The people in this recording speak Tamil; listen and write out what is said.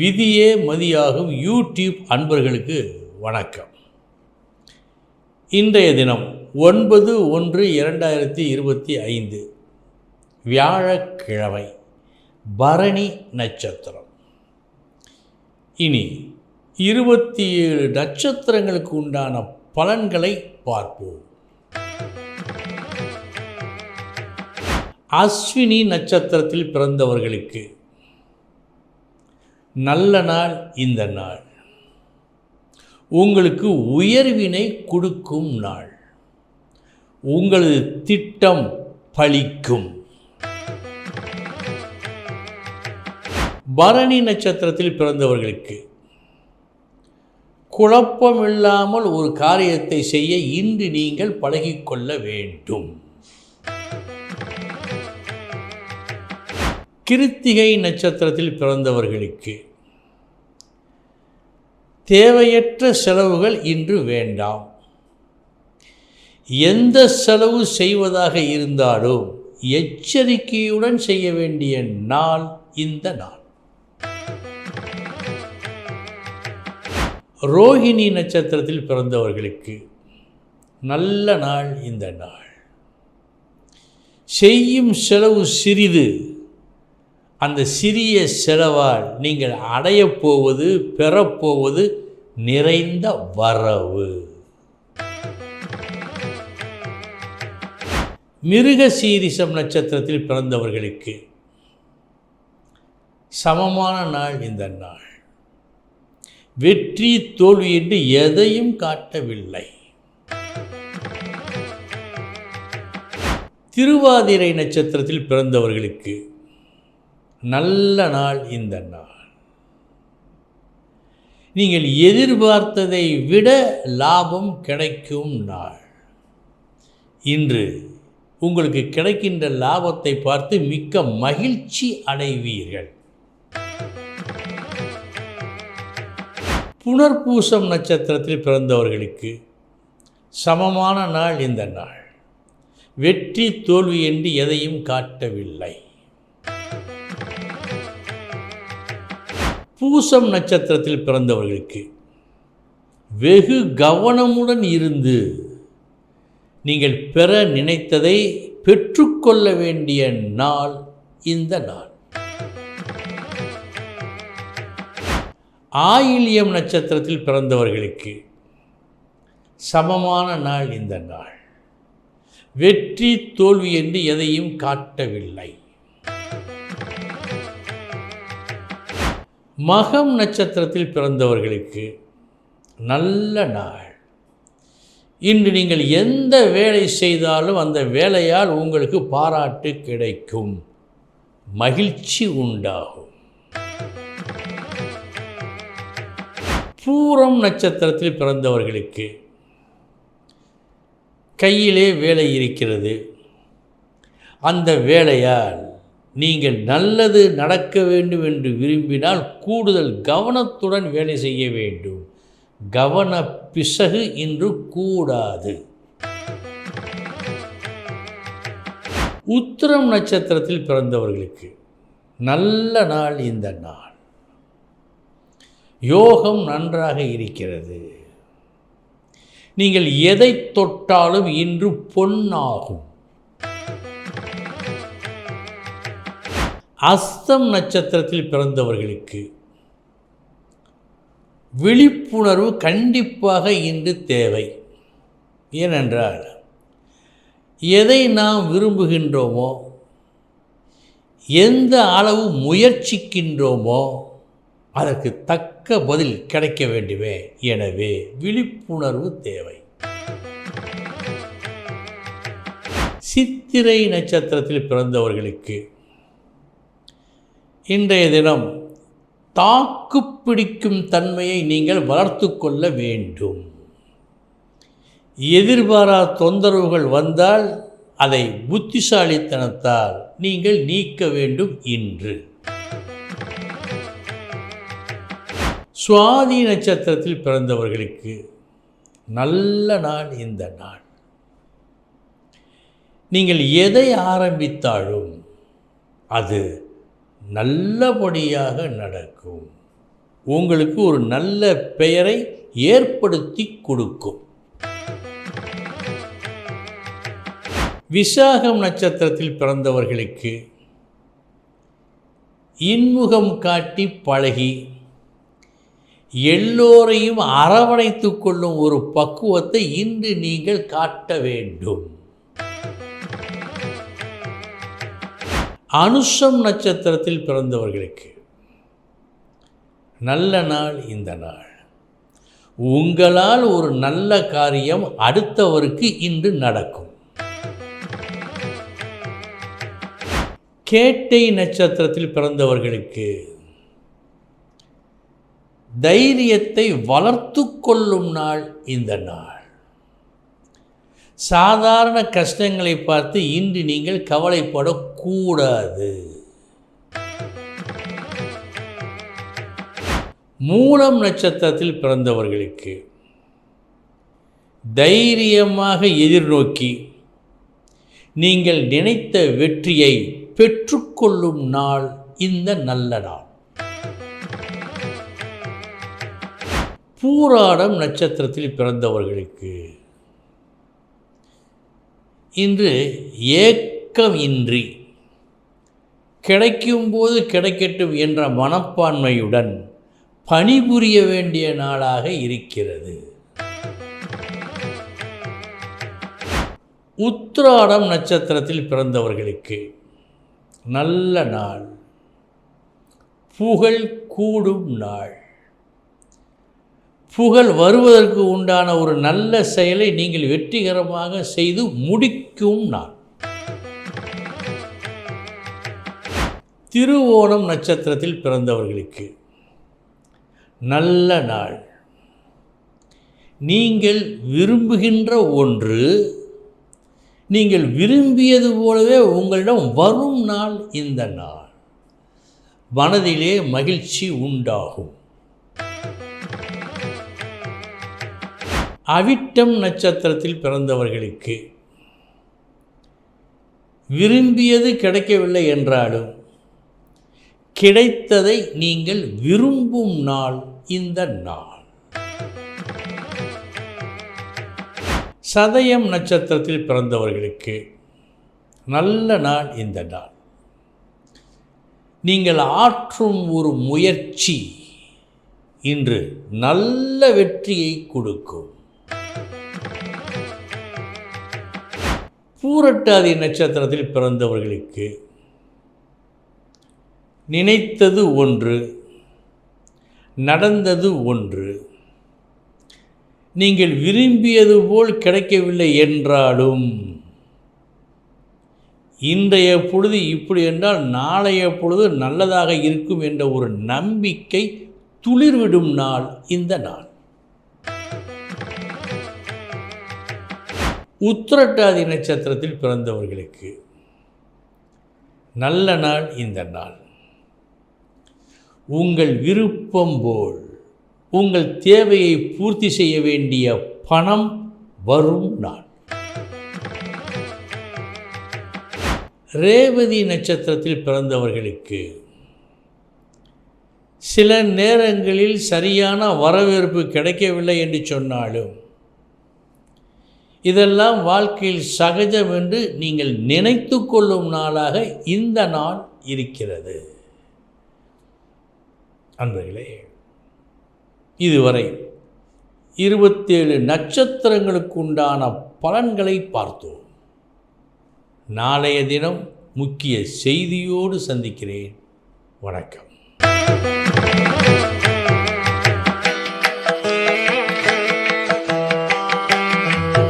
விதியே மதியாகும் யூடியூப் அன்பர்களுக்கு வணக்கம். இன்றைய தினம் 9/1/2025 வியாழக்கிழமை, பரணி நட்சத்திரம். இனி 27 நட்சத்திரங்களுக்கு உண்டான பலன்களை பார்ப்போம். அஸ்வினி நட்சத்திரத்தில் பிறந்தவர்களுக்கு நல்ல நாள். இந்த நாள் உங்களுக்கு உயர்வினை கொடுக்கும் நாள். உங்களது திட்டம் பலிக்கும். பரணி நட்சத்திரத்தில் பிறந்தவர்களுக்கு குழப்பமில்லாமல் ஒரு காரியத்தை செய்ய இன்று நீங்கள் பழகிக்கொள்ள வேண்டும். கிருத்திகை நட்சத்திரத்தில் பிறந்தவர்களுக்கு தேவையற்ற செலவுகள் இன்று வேண்டாம். எந்த செலவு செய்வதாக இருந்தாலும் எச்சரிக்கையுடன் செய்ய வேண்டிய நாள் இந்த நாள். ரோஹிணி நட்சத்திரத்தில் பிறந்தவர்களுக்கு நல்ல நாள். இந்த நாள் செய்யும் செலவு சிறிது. அந்த சிறிய செலவால் நீங்கள் அடையப்போவது, பெறப்போவது நிறைந்த வரவு. மிருகசீரிஷம் நட்சத்திரத்தில் பிறந்தவர்களுக்கு சமமான நாள். இந்த நாள் வெற்றி தோல்வி என்று எதையும் காட்டவில்லை. திருவாதிரை நட்சத்திரத்தில் பிறந்தவர்களுக்கு நல்ல நாள். இந்த நாள் நீங்கள் எதிர்பார்த்ததை விட லாபம் கிடைக்கும் நாள். இன்று உங்களுக்கு கிடைக்கின்ற லாபத்தை பார்த்து மிக்க மகிழ்ச்சி அடைவீர்கள். புனர்பூசம் நட்சத்திரத்தில் பிறந்தவர்களுக்கு சமமான நாள். இந்த நாள் வெற்றி தோல்வி என்று எதையும் காட்டவில்லை. பூசம் நட்சத்திரத்தில் பிறந்தவர்களுக்கு வெகு கவனமுடன் இருந்து நீங்கள் பெற நினைத்ததை பெற்றுக்கொள்ள வேண்டிய நாள் இந்த நாள். ஆயில்யம் நட்சத்திரத்தில் பிறந்தவர்களுக்கு சமமான நாள். இந்த நாள் வெற்றி தோல்வி என்று எதையும் காட்டவில்லை. மகம் நட்சத்திரத்தில் பிறந்தவர்களுக்கு நல்ல நாள். இன்று நீங்கள் எந்த வேலை செய்தாலும் அந்த வேலையால் உங்களுக்கு பாராட்டு கிடைக்கும், மகிழ்ச்சி உண்டாகும். பூரம் நட்சத்திரத்தில் பிறந்தவர்களுக்கு கையிலே வேலை இருக்கிறது. அந்த வேலையால் நீங்கள் நல்லது நடக்க வேண்டும் என்று விரும்பினால் கூடுதல் கவனத்துடன் வேலை செய்ய வேண்டும். கவன பிசகு இன்று கூடாது. உத்திரம் நட்சத்திரத்தில் பிறந்தவர்களுக்கு நல்ல நாள். இந்த நாள் யோகம் நன்றாக இருக்கிறது. நீங்கள் எதை தொட்டாலும் இன்று பொன்னாகும். அஸ்தம் நட்சத்திரத்தில் பிறந்தவர்களுக்கு விழிப்புணர்வு கண்டிப்பாக இன்று தேவை. ஏனென்றால் எதை நாம் விரும்புகின்றோமோ, எந்த அளவு முயற்சிக்கின்றோமோ அதற்கு தக்க பதில் கிடைக்க வேண்டுமே. எனவே விழிப்புணர்வு தேவை. சித்திரை நட்சத்திரத்தில் பிறந்தவர்களுக்கு இன்றைய தினம் தாக்கு பிடிக்கும் தன்மையை நீங்கள் வளர்த்து கொள்ள வேண்டும். எதிர்பாராத தொந்தரவுகள் வந்தால் அதை புத்திசாலித்தனத்தால் நீங்கள் நீக்க வேண்டும். இன்று சுவாதி நட்சத்திரத்தில் பிறந்தவர்களுக்கு நல்ல நாள். இந்த நாள் நீங்கள் எதை ஆரம்பித்தாலும் அது நல்லபடியாக நடக்கும். உங்களுக்கு ஒரு நல்ல பெயரை ஏற்படுத்தி கொடுக்கும். விசாகம் நட்சத்திரத்தில் பிறந்தவர்களுக்கு இன்முகம் காட்டி பழகி எல்லோரையும் அரவணைத்து கொள்ளும் ஒரு பக்குவத்தை இன்று நீங்கள் காட்ட வேண்டும். அனுஷம் நட்சத்திரத்தில் பிறந்தவர்களுக்கு நல்ல நாள் இந்த நாள். உங்களால் ஒரு நல்ல காரியம் அடுத்தவருக்கு இன்று நடக்கும். கேட்டை நட்சத்திரத்தில் பிறந்தவர்களுக்கு தைரியத்தை வளர்த்து கொள்ளும் நாள் இந்த நாள். சாதாரண கஷ்டங்களை பார்த்து இன்று நீங்கள் கவலைப்படக்கூடாது. மூலம் நட்சத்திரத்தில் பிறந்தவர்களுக்கு தைரியமாக எதிர்நோக்கி நீங்கள் நினைத்த வெற்றியை பெற்றுக்கொள்ளும் நாள் இந்த நல்ல நாள். பூராடம் நட்சத்திரத்தில் பிறந்தவர்களுக்கு இன்று ஏக்கம் இன்றி கிடைக்கும்போது கிடைக்கட்டும் என்ற மனப்பான்மையுடன் பணிபுரிய வேண்டிய நாளாக இருக்கிறது. உத்திராடம் நட்சத்திரத்தில் பிறந்தவர்களுக்கு நல்ல நாள். புகழ் கூடும் நாள். புகழ் வருவதற்கு உண்டான ஒரு நல்ல செயலை நீங்கள் வெற்றிகரமாக செய்து முடிக்கும் நாள். திருவோணம் நட்சத்திரத்தில் பிறந்தவர்களுக்கு நல்ல நாள். நீங்கள் விரும்புகின்ற ஒன்று நீங்கள் விரும்பியது போலவே உங்களிடம் வரும் நாள் இந்த நாள். மனதிலே மகிழ்ச்சி உண்டாகும். அவிட்டம் நட்சத்திரத்தில் பிறந்தவர்களுக்கு விரும்பியது கிடைக்கவில்லை என்றாலும் கிடைத்ததை நீங்கள் விரும்பும் நாள் இந்த நாள். சதயம் நட்சத்திரத்தில் பிறந்தவர்களுக்கு நல்ல நாள் இந்த நாள். நீங்கள் ஆற்றும் ஒரு முயற்சி இன்று நல்ல வெற்றியை கொடுக்கும். பூரட்டாதி நட்சத்திரத்தில் பிறந்தவர்களுக்கு நினைத்தது ஒன்று, நடந்தது ஒன்று. நீங்கள் விரும்பியது போல் கிடைக்கவில்லை என்றாலும் இன்றைய பொழுது இப்படி என்றால் நாளைய பொழுது நல்லதாக இருக்கும் என்ற ஒரு நம்பிக்கை துளிர்விடும் நாள் இந்த நாள். உத்திரட்டாதி நட்சத்திரத்தில் பிறந்தவர்களுக்கு நல்ல நாள் இந்த நாள். உங்கள் விருப்பம் போல் உங்கள் தேவையை பூர்த்தி செய்ய வேண்டிய பணம் வரும் நாள். ரேவதி நட்சத்திரத்தில் பிறந்தவர்களுக்கு சில நேரங்களில் சரியான வரவேற்பு கிடைக்கவில்லை என்று சொன்னாலும் இதெல்லாம் வாழ்க்கையில் சகஜம் என்று நீங்கள் நினைத்து கொள்ளும் நாளாக இந்த நாள் இருக்கிறது. அன்பர்களே, இதுவரை 27 நட்சத்திரங்களுக்கு உண்டான பலன்களை பார்த்தோம். நாளைய தினம் முக்கிய செய்தியோடு சந்திக்கிறேன். வணக்கம்.